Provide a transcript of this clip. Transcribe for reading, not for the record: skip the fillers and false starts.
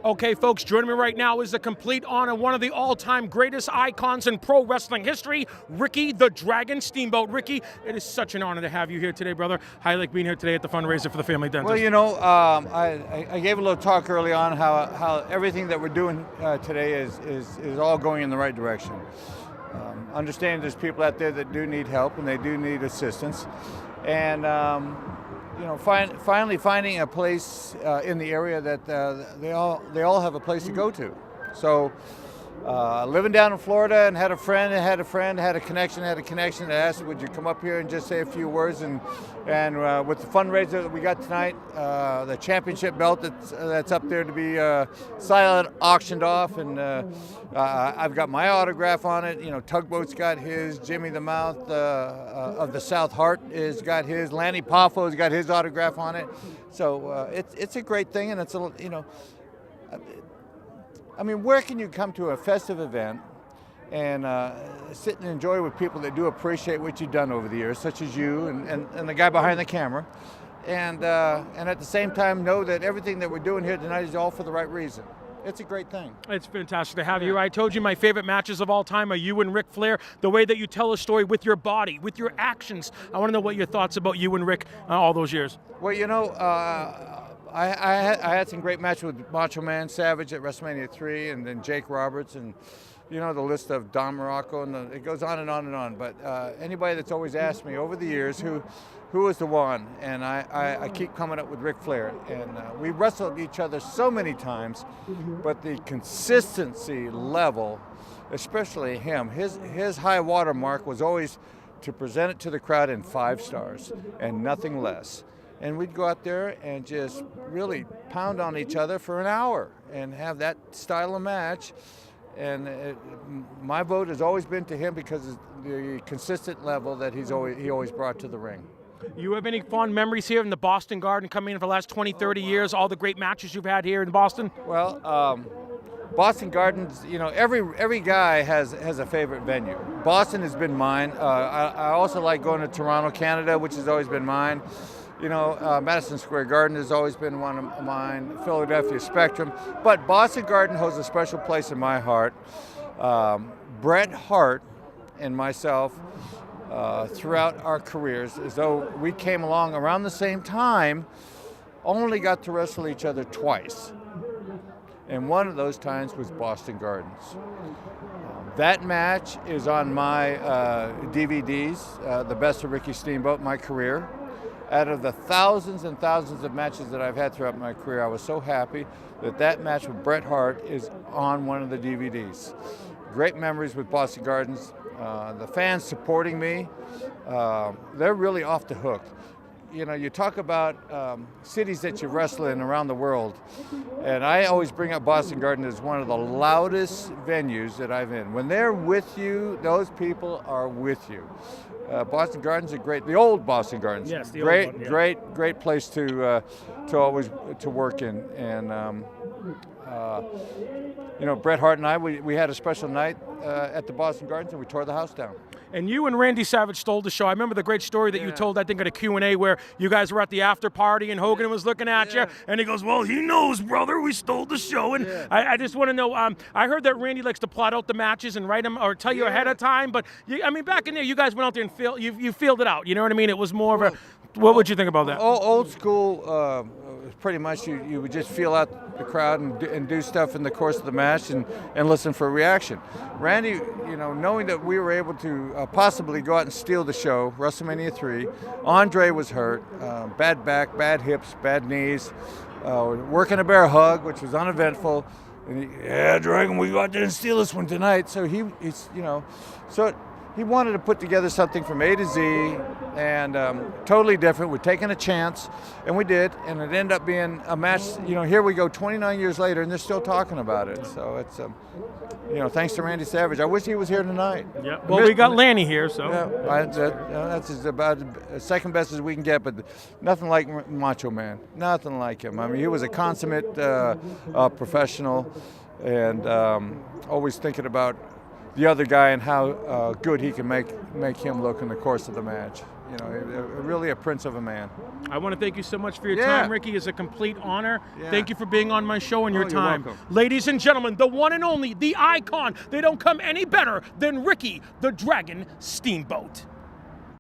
Okay, folks, joining me right now is the complete honor, one of the all-time greatest icons in pro wrestling history, Ricky the Dragon Steamboat. Ricky, it is such an honor to have you here today, brother. How you like being here today at the fundraiser for the Family Dentist? Well, you know, I gave a little talk early on how everything that we're doing today is all going in the right direction. Understand there's people out there that do need help and they do need assistance, and you know, finally finding a place in the area that they all have a place to go to. So living down in Florida, and had a connection that asked, would you come up here and just say a few words, and with the fundraiser that we got tonight, the championship belt that's up there to be silent auctioned off, and I've got my autograph on it. You know, Tugboat's got his, Jimmy the Mouth of the South Heart has got his, Lanny Poffo's got his autograph on it. So it's a great thing, and it's you know, I mean, where can you come to a festive event and sit and enjoy with people that do appreciate what you've done over the years, such as you and the guy behind the camera, and at the same time know that everything that we're doing here tonight is all for the right reason. It's a great thing. It's fantastic to have you. I told you my favorite matches of all time are you and Ric Flair. The way that you tell a story with your body, with your actions. I want to know what your thoughts about you and Rick all those years. Well, you know, I had some great matches with Macho Man Savage at WrestleMania 3, and then Jake Roberts, and you know the list of Don Morocco, and it goes on and on and on. But anybody that's always asked me over the years who was the one, and I keep coming up with Ric Flair, and we wrestled each other so many times, but the consistency level, especially him, his high water mark was always to present it to the crowd in 5 stars and nothing less. And we'd go out there and just really pound on each other for an hour and have that style of match. And my vote has always been to him because of the consistent level that he always brought to the ring. You have any fond memories here in the Boston Garden coming in for the last 20, 30 years, all the great matches you've had here in Boston? Well, Boston Gardens, you know, every guy has a favorite venue. Boston has been mine. I also like going to Toronto, Canada, which has always been mine. You know, Madison Square Garden has always been one of mine, Philadelphia Spectrum. But Boston Garden holds a special place in my heart. Bret Hart and myself, throughout our careers, as though we came along around the same time, only got to wrestle each other twice. And one of those times was Boston Gardens. That match is on my DVDs, The Best of Ricky Steamboat, my career. Out of the thousands and thousands of matches that I've had throughout my career, I was so happy that match with Bret Hart is on one of the DVDs. Great memories with Boston Gardens. The fans supporting me, they're really off the hook. You know, you talk about cities that you wrestle in around the world, and I always bring up Boston Garden as one of the loudest venues that I've been. When they're with you, those people are with you. Boston Gardens are great. The old Boston Gardens, yes, the great, old one, yeah. great place to always work in. And you know, Bret Hart and I, we had a special night at the Boston Gardens, and we tore the house down. And you and Randy Savage stole the show. I remember the great story that you told, I think, at a Q&A where you guys were at the after party and Hogan was looking at you, and he goes, well, he knows, brother, we stole the show. And I just want to know, I heard that Randy likes to plot out the matches and write them or tell you ahead of time, but, I mean, back in there, you guys went out there and you filled it out, you know what I mean? It was more of a, what would you think about that? Old school, pretty much you would just feel out the crowd and do stuff in the course of the match and listen for a reaction. Randy, you know, knowing that we were able to possibly go out and steal the show, WrestleMania 3, Andre was hurt, bad back, bad hips, bad knees, working a bear hug, which was uneventful. And Dragon, we go out there and steal this one tonight. So he's, you know, he wanted to put together something from A to Z and totally different. We're taking a chance, and we did, and it ended up being a match. You know, here we go 29 years later, and they're still talking about it. So it's, you know, thanks to Randy Savage. I wish he was here tonight. Yeah. Well, we got Lanny here, so. Yeah, that's about second best as we can get, but nothing like Macho Man. Nothing like him. I mean, he was a consummate professional, and always thinking about the other guy and how good he can make him look in the course of the match. You know, really a prince of a man. I want to thank you so much for your Yeah. time, Ricky. It's a complete honor. Yeah. Thank you for being on my show and your You're time. welcome. Ladies and gentlemen, the one and only, the icon. They don't come any better than Ricky the Dragon Steamboat.